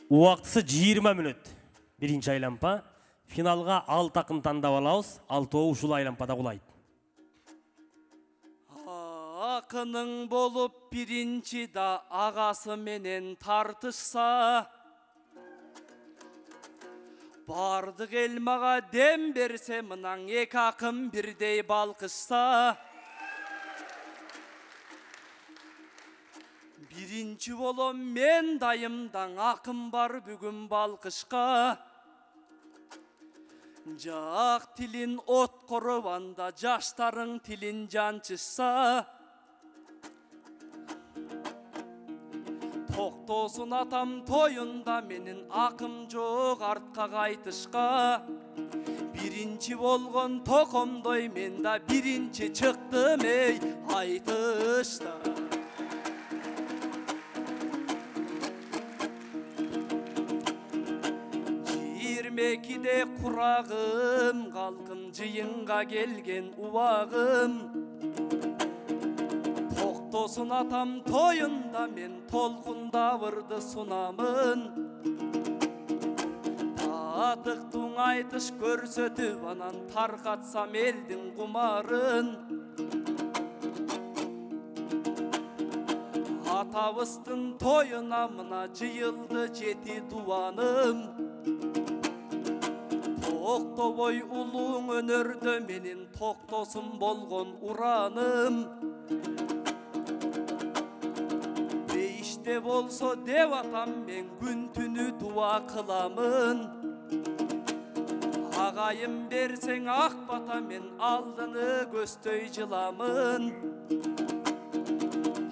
Уақытысы 20 мүнөт. Биринчи айлампа. Финалга 6 такым тандап алабыз. 6 ушул айлампада кулайт. Акының болып биринчи да агасы менен тартышса, бардык эл мага дем берсе, мынан эки акым бирдей балкышса, биринчи болом мен дайымдан акым бар бүгүн балкышка. Жак тилин от корубанда жаштарың тилин жанчышса, токтосун атам тоюнда менин акым жок артка кайтышка. Биринчи болгон токомдой мен да биринчи чыктым эй айтышта. Мекиде курагым калкын жыйынга келген убагым. Токтосун атам тоюнда мен толкундабырды сунамын. Татыктың айтыш көрсөтүп анан таркатсам элдин кумарын. Атабыздын тоюна мына жыйылды жети тубаным. Токтобой улуң өнөрдө менин токтосун болгон ураным. Бейиште болсо деп атам мен күн түнү дуа кыламын. Агайым берсең ак бата мен алдыны көздөй жыламын.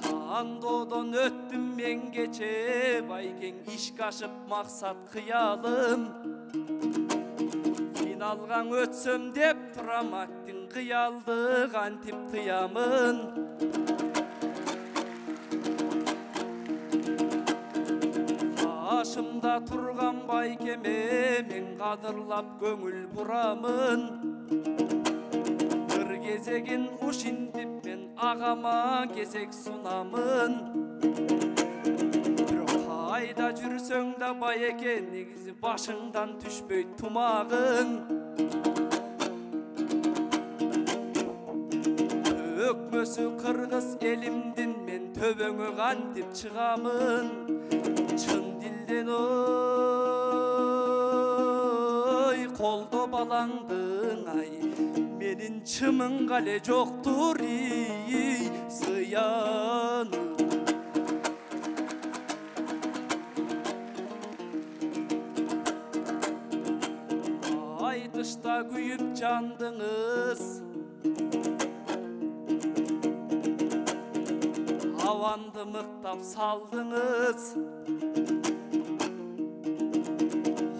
Тандоодон өттүм мен кече, байкең ишке ашып максат кыялым. Алған өтсөм деп турам, аттың кыялды кантип тыямын. Ашымда турган байкеме мен кадырлап көңүл бурамын. Бир кезегин ушинтип мен агама кезек сунамын. Айда жүрсөң да бай экен, негизи башыңдан түшпөйт тумагың. Өкмөсү кыргыз элимдин мен төбөңө кантип чыгамын. Чын дилден ой колдо балаңдың ай, менин чымыңга эле жоктур сыяны. Айтышта күйүп жандыңыз, аванды мыктап салдыңыз.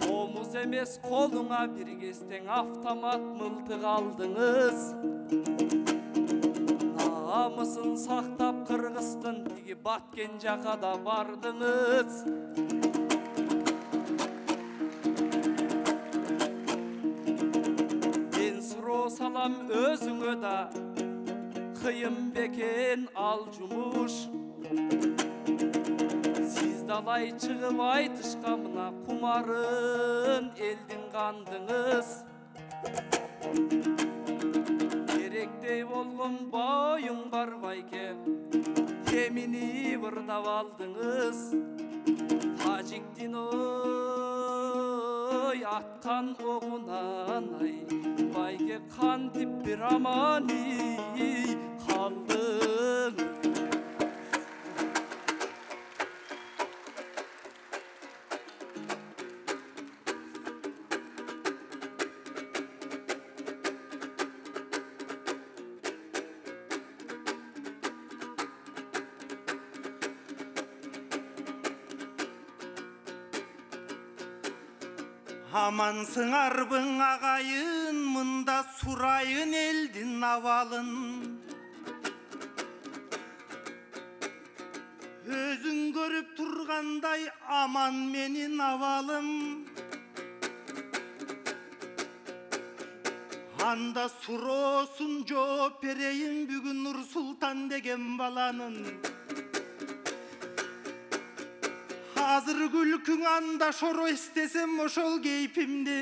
Комуз эмес колуңа бир кезтең автомат мылтык алдыңыз. Намысын сактап кыргыздын тиги баткен жака да бардыңыз. Салам өзүңө да кыйын бекен ал жумуш. Сиз далай чыгып айтышка мына кумарын элдин кандыңыз. Керектей болгон боюң бар байке, кемини бырдап алдыңыз. Тажиктин ой аткан огунан ай, байке кантип бир амани калдың. Амансың арбың агайын, мында сурайын элдин абалын. Өзүң көрүп тургандай аман менин абалым. Анда суроосун жооп берейин бүгүн Нурсултан деген баланын. Азыр күлкүң анда шоро истесем ошол кейпимди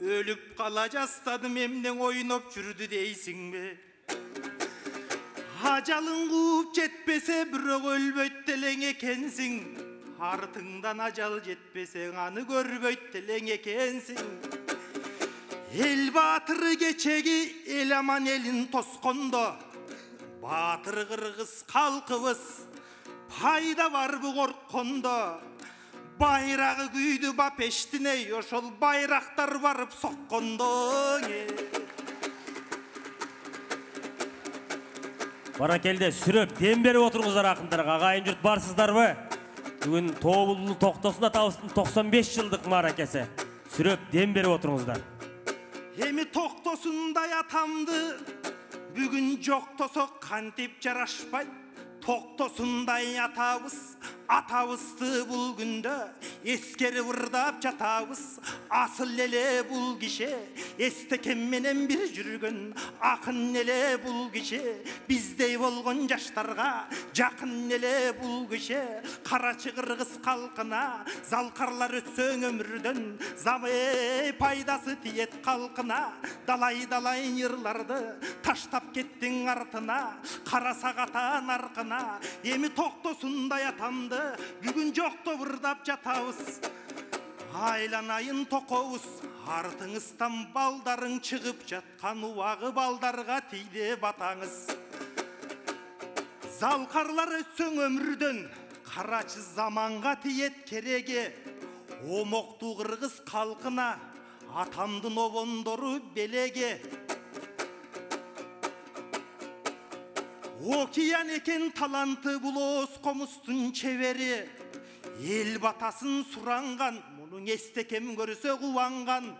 өлүп кала жастадым эмнең ойноп жүрдү дейсиңби? Ажалың кууп жетпесе бирок өлбөйт делең экенсиң. Артыңдан ажал жетпесең аны көрбөйт делең экенсиң. Эл баатыры кечеги эл аман элин тоскондо баатыр кыргыз калкыбыз пайда барбы корккондо байрагы күйдү бапештине ошол байрактар барып соккондо. Баракелде сүрөп дем берип отуруңуздар акындарга. Агайын журт барсыздарбы? Бүгүн Тобулду Токтосун атабыздын 95 жылдык мааракеси. Сүрөп дем берип отуруңуздар. Эми Токтосундай атамды бүгүн жоктосок кантип жарашпайт. Токтосундай атабызды бул күндө эскерип ырдап жатабыз. Асыл эле бул киши эстекем менен бир жүргөн акын эле бул киши. Биздей болгон жаштарга жакын эле бул киши. Карачы кыргыз калкына залкарлар өтсөң өмүрдөн замы пайдасы тиет калкына. Далай ырларды таштап кеттиң артына кара сагатан аркына. Эми Токтосундай атамды бүгүн жоктоп ырдап жатабыз. Айланайын токобуз артыңыздан балдарың чыгып жаткан убагы балдарга тийди батаңыз. Залкарлар өтсөң өмүрдөн карачы заманга тиет кереги. Омоктуу кыргыз калкына атамдын обондору белеги. Океан экен таланты бул оз комустун чебери. Эл батасын суранган, мунун эстекем көрсө кубанган.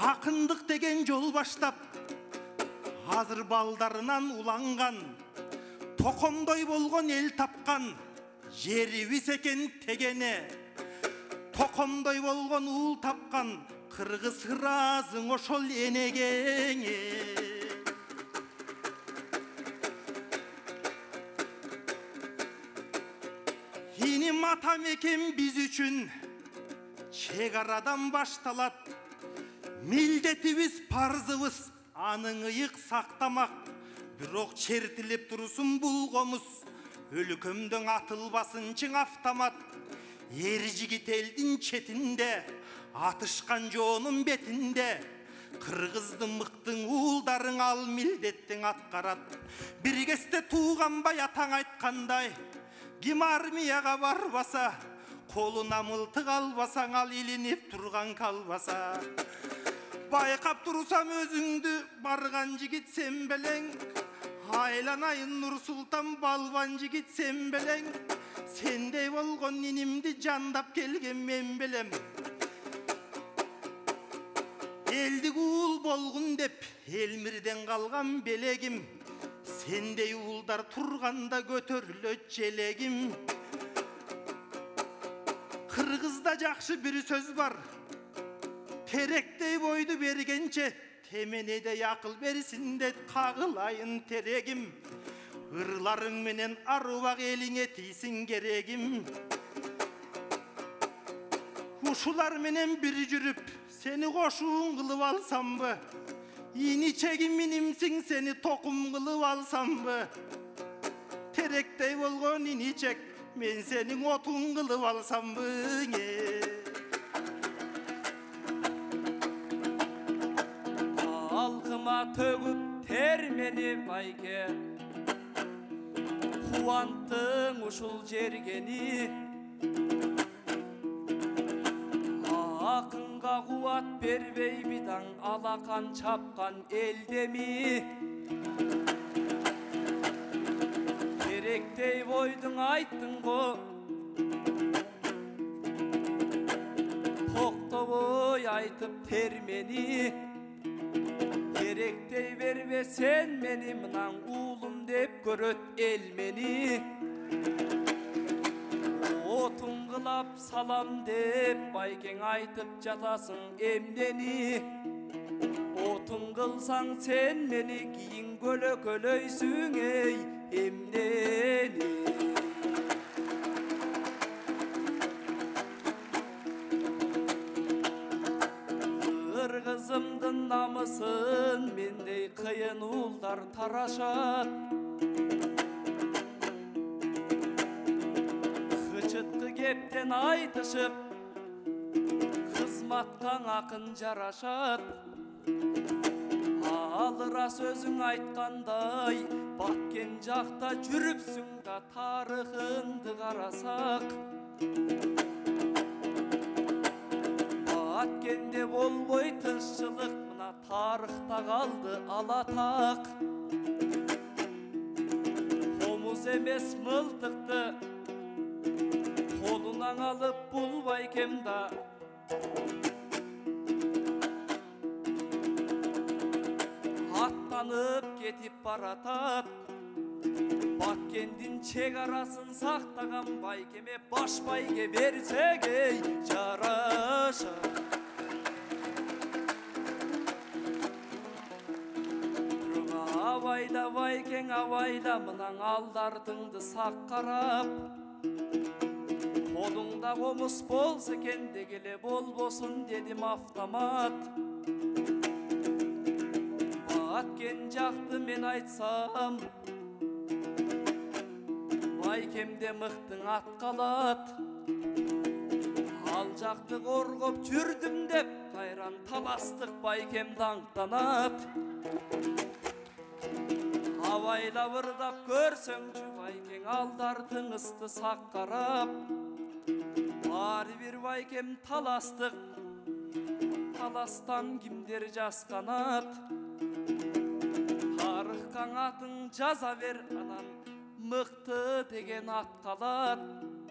Акындык деген жол баштап, азыр балдарынан уланган. Токомдой болгон эл тапкан, жерибиз экен тегене. Токомдой болгон уул тапкан, кыргыз ыраазың ошол энегене. Иним атам экен биз үчүн чек арадан башталат. Милдетибиз парзыбыз анын ыйык сактамак. Бирок чертилип турсун бул комуз өлкөмдөн атылбасын чың автомат. Эр жигит элдин четинде атышкан жоонун бетинде. Кыргыздын мыктың уулдарың ал милдеттин аткарат. Бир кезде тууганбай атаң айткандай, ким армияга барбаса, колуна мылтык албасаң ал илинип турган калбаса. Байкап турсам өзүңдү барган жигит сен белең. Айланайын Нур Султан балбан жигит сен белең. Сендей болгон инимди жандап келген мен белем. Элдик уул болгун деп элмирден калган белегим. Сендей уулдар турганда көтөрүлөт желегим. Кыргызда жакшы бир сөз бар. Теректей бойду бергенче теменедей акыл берсин деп кагылайын терегим. Ырларың менен арубак элиңе тийсин керегим. Ушулар менен бир жүрүп сени кошуун кылып алсамбы? Иничегим инимсиң сени токум кылып алсамбы? Теректей болгон иничек мен сенин отуң кылып алсамбы? Алкыма төгүп термени байке, кубанттың ушул жергени. Акынга кубат бербей бидаң алакан чапкан элдеми. Теректей бойдуң айттың го, токтобой айтып термени. Теректей бербе сен мени мынан уулум деп көрөт эл мени. Отун кылап салам деп байкең айтып жатасың эмдени. Отун кылсаң сен мени кийин көлөкөлөйсүң эй эмдени. намысын мендей кыйын уулдар тарашат. Хычыткы кептен айтышып кызматкан акын жарашат. Алыра сөзүң айткандай баткен жакта жүрүпсүң да тарыхыңды карасак. Баткенде болбой тынччылык мына тарыхта калды алатак. Комуз эмес мылтыкты колунан алып бул байкем да аттанып кетип баратат. Баткендин чек арасын сактаган байкеме баш байге берсек эй жарашат. Абайда байкең абайда мынан алдартыңды сак карап. Колуңда комуз болсо экен дегеле болбосун дедим автомат. Баткен жакты мен айтсам байкемде мыктың ат калат. Ал жакты коргоп жүрдүм деп кайран таластык байкем даңктанат. Абайлап ырдап көрсөңчү байкең алдартың ысты сак карап. Баары бир байкем таластык, таластан кимдер жасканат. Тарыхкан атың жаза бер, анан мыкты деген ат калат.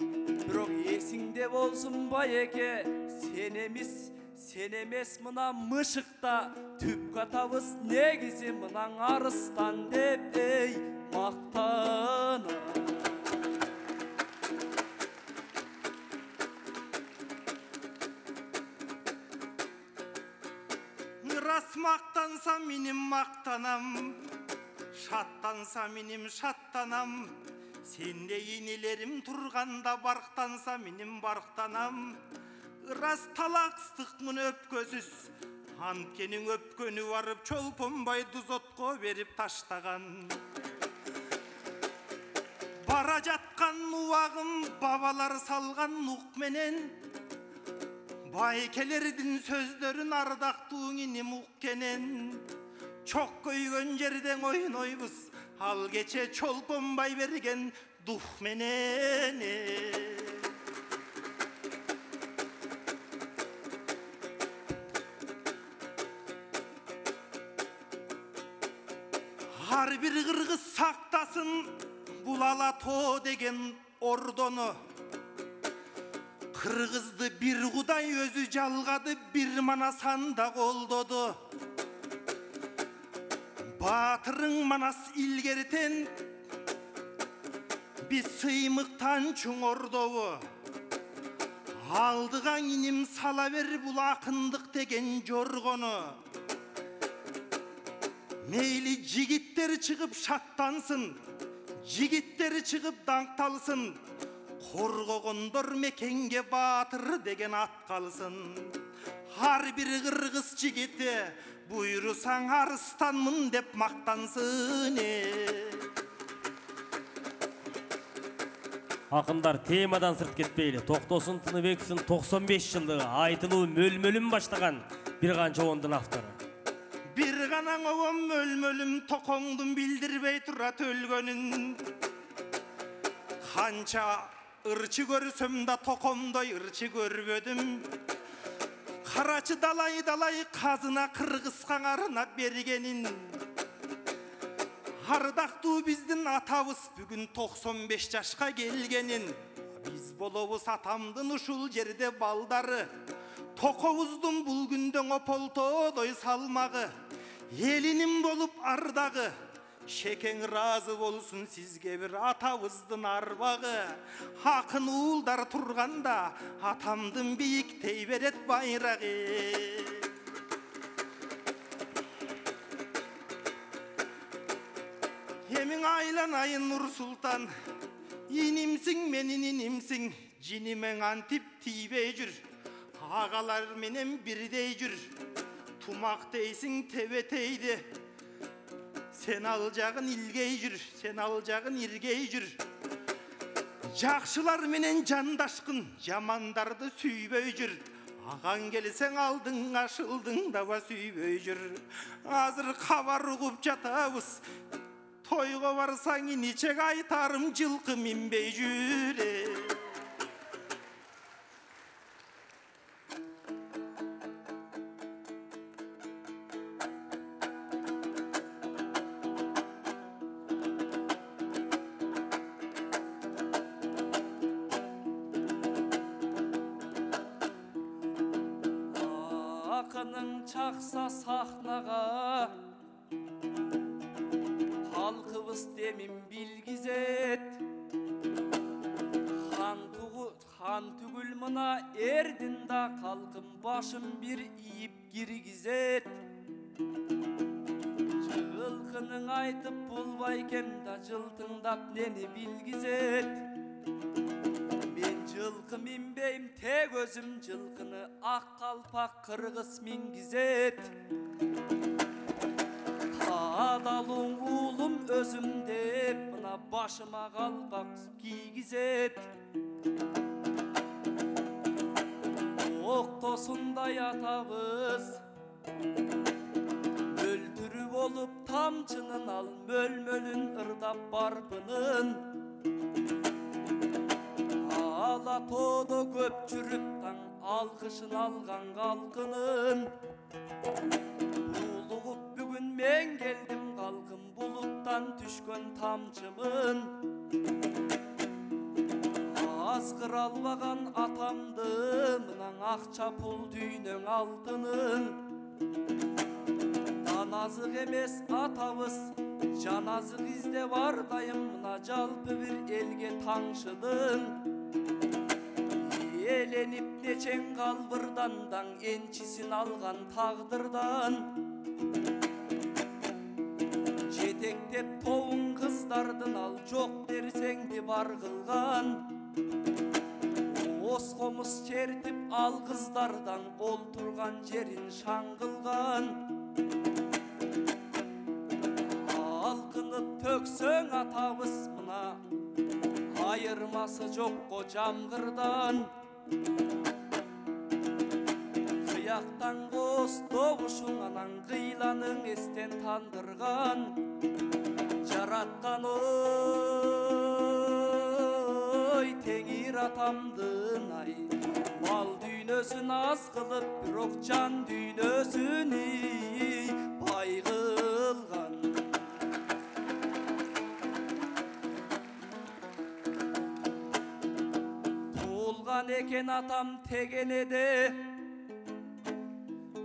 Бирок эсиңде болсун байеке, сен эмес мына мышыкта түп катабыз негизи мынан арыстан деп эй мактана. Рас мактанса меним мактанам, шаттанса меним шаттанам. Сенде инелерим турганда барктанса меним барктанам. Рас талаксыздыкмын өпкөсүз, анткенин өпкөнү барып чолпонбай дузотко берип таштаган. Бара жаткан убагым бабалар салган нук менен, байкелердин сөздөрүн ардактуу иним уккенен. Чок көйгөн жерден ойнойбуз, ал кече чолпонбай берген дух менен. Ар бир кыргыз сактасын бул ала тоо деген ордону. Кыргызды бир кудай өзү жалгады, бир манасанда колдоду. Батырың манас илгертен, биз сыймыктан чоң ордобу. Алдыга иним сала бер бул акындык деген жоргону. Мейли жигиттер чыгып шаттансın, жигиттер чыгып даңкталсын. Коргогондор мекенге батыр деген ат калсын. Ар бир кыргыз жигити буйрусаң арыстанмын деп мактансын. Акындар темадан сырт кетпейли. Токтосун Тыныбековдун 95 жылдыгы айтылуу мөлмөлүн баштаган бир канча ондун автору. Bir gana oğum mölmölüm tokongdum bildirbey turat ölgönün. Kança ırçı görsöm da tokomdoy ırçı görbödüm. Karaçı dalay kazına kırgızkan arına bergenin. Ardaqtuu bizdin atabız bugün 95 yaşka gelgenin. Biz bolobuz atamdın uşul jerde baldarı. Tokovuzdun bul günden opoltodoy salmağı. Elinim bolup ardağı. Şeken razı bolsun sizge bir atabızdın arbağı. Akın uğuldar turganda atamdın biyik teyberet bayrağı. Hemin aylanayın Nur Sultan. İnimsin menin inimsin. Cinimen antip tibe jür. Ağalar menen birdey jür. Tumak deysin tebeteydi. Sen alacağın ilgey jür, sen alacağın irgey jür. Жақшылар менен жандаşkın, жамандарды сүйбөй жүр. Аған келсең алдың, ашылдың даба сүйбөй жүр. Азыр хабар угуп жатабыз. Тойго барсаң ничек айтарым, жылкы минбей жүре. Ақының чақса сахнаға халқыбыз демін білгізет. Хан түгіл мына ердінда қалқым башым бір иіп киргізет. Жылқының айтып болбайкем да жылтыңдап нені білгізет. Мен жылқы минбейм, тек өзім жылқыны ақ қалпақ қырғыз мингізет. Қадалың ұлым өзім деп, мына башыма қалпақ кигізет. Оқтосындай атабыз, өлтірі болып тамчының ал, мөл-мөлін ырдап барпының. Алатода көп жүріп таң алқышын алған қалқының. Булығып бүгін мен келдім қалқым, бұлыттан түшкөн тамчымын. Азғыр албаған атамды, мұнаң ақша пұл дүйнің алтының. Даназық емес атабыз, жаназық ізде бар дайым, мұна жалпы бір елге таңшыдың. Еленіп нечен қалбырдандан, енчісін алған тағдырдан. Жетектеп тоғын қыздардың ал, жоқ дерсеңді бар қылған. Осқомыз чертіп ал қыздардан, ол тұрған жерін шаңғылған. Алқынып төксөң атабыз мына, айырмасы жоқ қо жамғырдан. Қияқтан қос тоғышың анан, қиланың естен тандырған. Жаратқан ой, теңир атамдын ай. Мал дүйнөсүн аз қылып, бирок жан дүйнөсүн бай қылған. Туылған екен атам тегенеде,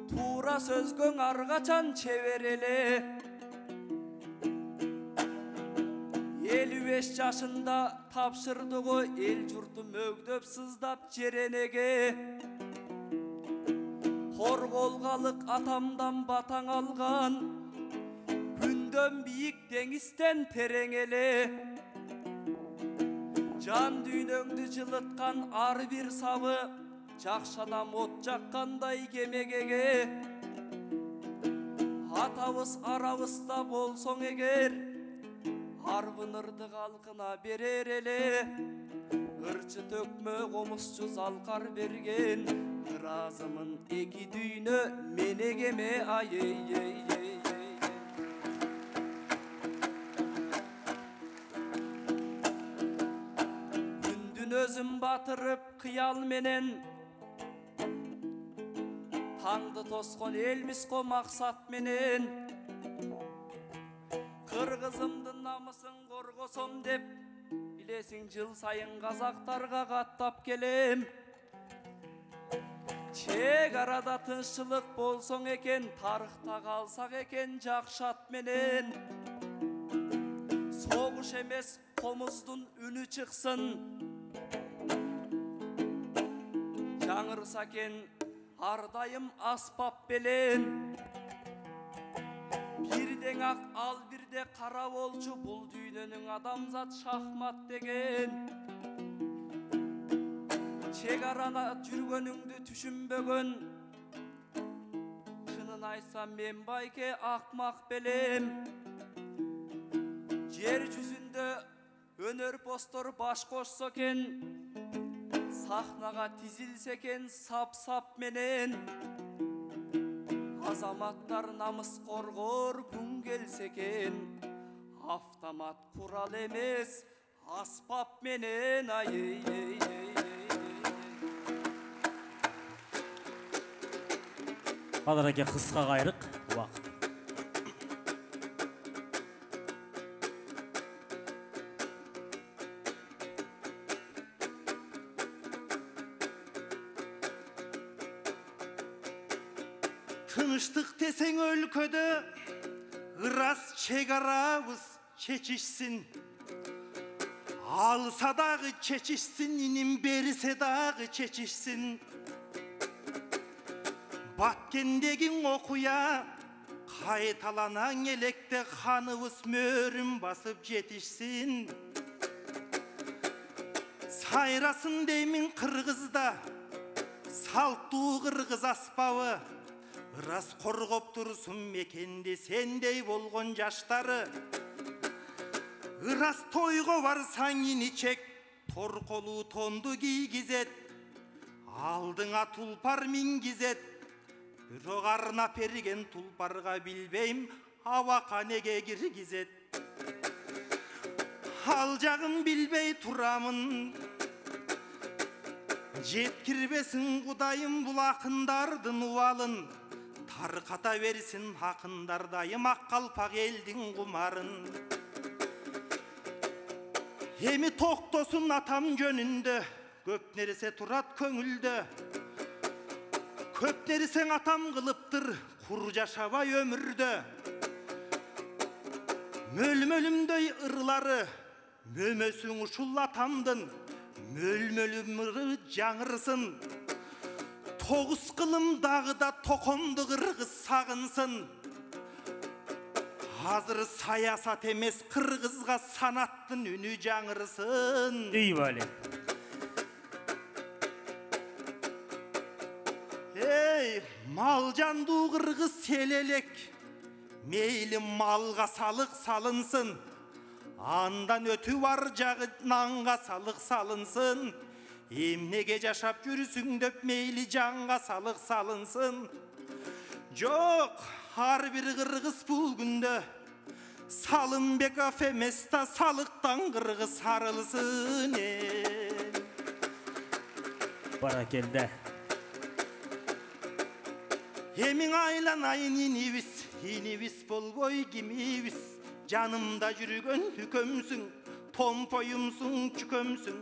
тура сөзгөң аргачан чебереле. 55 жашында тапшырды ғой ел жұрты мөгдөп сыздап жеренеге. Қорғолғалық атамдан батаң алған, күндөн биік деңістен тереңеле. Жан дүйнөңді жылытқан ар бір сабы, жақшадам от жаққандай кемегеге. Атабыз арабызда болсоң егер, арбынырды қалқына берер еле. Ырчы төкмө қомысчы залқар берген, разымын эки дүйнө менегеме ай. Күндүн өзім батырып қиял менен, таңды тосқон елбіз ко мақсат менен. Қырғызымдың намысын қорғосом деп, білесің жыл сайын қазақтарға қаттап келем. Чек арада тыншылық болсоң екен, тарихта қалсақ екен жақшат менен. Соғыш емес қомыздың үні шықсын, жаңырса кен ардайым аспап белен. Бірден ақ ал бірде қара болчу, бұл дүйнөнің адамзат шахмат деген. Чек арана жүргөнүңдү түшүнбөгөн, шынын aytsam men bayke akmak belem. Yer yüzünde önör postor baş koşsa ken, sahnaga tizilse ken sap menen. Azamatlar namız korgor gün gelse ken, avtomat kural emes aspap menen ay. Qadir aka qısqa qayırıq vaqt. Tınıştık deseng өлkөdө ырас чегарабыз чечишсин. Alsa dağı çeçişsin, inim berse dağı çeçişsin. Batkendegin okuya kaytalanan elekte hanıvız mörüm basıp jetişsin. Sayrasın deymin Kırgızda, salttuğu Kırgız aspabı. Iras korgop dursun mekende sendey bolgon jaştары. Iras toygo varsan yini çek, torkolu tondu giygizet. Aldыңа tulpar mingizet. Bürok arnap erigen tulparga bilbeyim, hava kanege girgizet. Alacağım bilbey turamın, jetkirbesin kudayım bul akındardın uvalın. Tarkata versin hakındardayım akkalpak eldin kumarın. Emi toktosun atam jönünde, köp nerese turat köngülde. Köp neresen atam kılıptır, kur jaşabay ömürde. Mölmölümдөй ırları, mömösün uşul atamdın. Mölmölüm ırı жаңырсын. Toğuz kılım dağıda tokomdu Kırgız sağınsın. Hazır sayasat emes Kırgızga sanattın ünü жаңырсын. İyi böyle. Ey mal candu Kırgız selelek, meyli malga salık salınsın. Andan ötü var jağı nanga salık salınsın. Emnege jaşap жүрүсүң деп meyli janга salık salınsın. Жоқ, har bir Kırgız bul günde Salınbek af emes da salıktan Kırgız sarılsın. Barakelde. Emin aylanayın inibis bolboy kimibis. Canımda yürügön hükömsün, tompoyumsun çükömsün.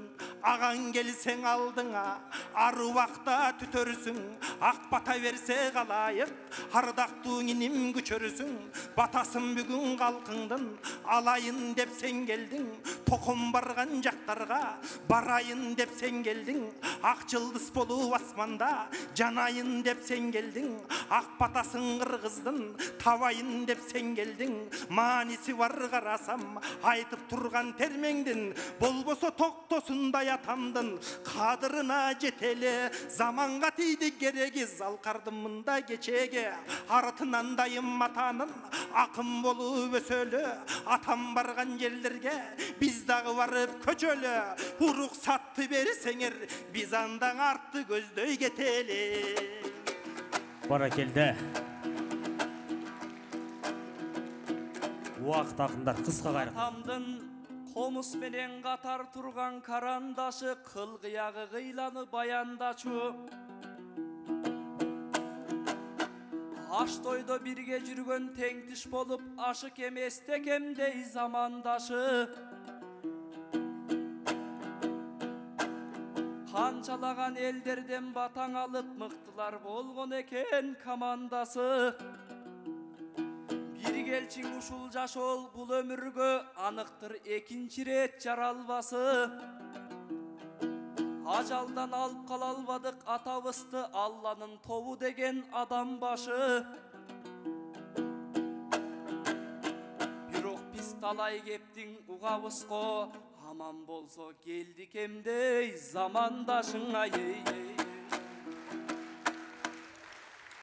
Ağan gelsen aldığına, aruvakta tütörsün. Ak bata verse kalayık, hardaktığın inim güçörüsün. Batasın bugün kalkındın, alayın dep sen geldin. Tokum bargan jaktarga, barayın dep sen geldin. Ak yıldız bolu asmanda, janayın dep sen geldin. Ak batasın Kırgızdın, tavayın dep sen geldin. Manisi var karasam, aytıp turgan termengdin. Bolboso toktosunday atamdın, kadırına jeteli. Zamanға tiydi geregiz, alkardım mında geçege. Arıtынан dayım atanın, akım bolu ösölü. Atam bargan yerlerge, biz dağı varıp köçölü. Uruk sattı bersenger, biz andan arttı gözдөй keteli. Barakelde. Uaqt akınдар qısqa qayırıq. Atamdın komuz menen katar turgan karandaşı, kıl kıyağı kıylanı bayandaçu. Aş toyda birge жүргөн tengtiş bolup, aşık emestekemdey zamandaşı. Kançalagan elderden batang alıp mıktılar bolgon eken kamandası. Bir gelçin uşul jaşol bul ömürgö, anıktır ekinci ret jaralbası. Ajaldan alıp kalalbadık atabısты, Allah'ın tovu degen adam başı. Бирок биз талай кептиң угабызго, aman bolso geldik emdey zamandaşın ay.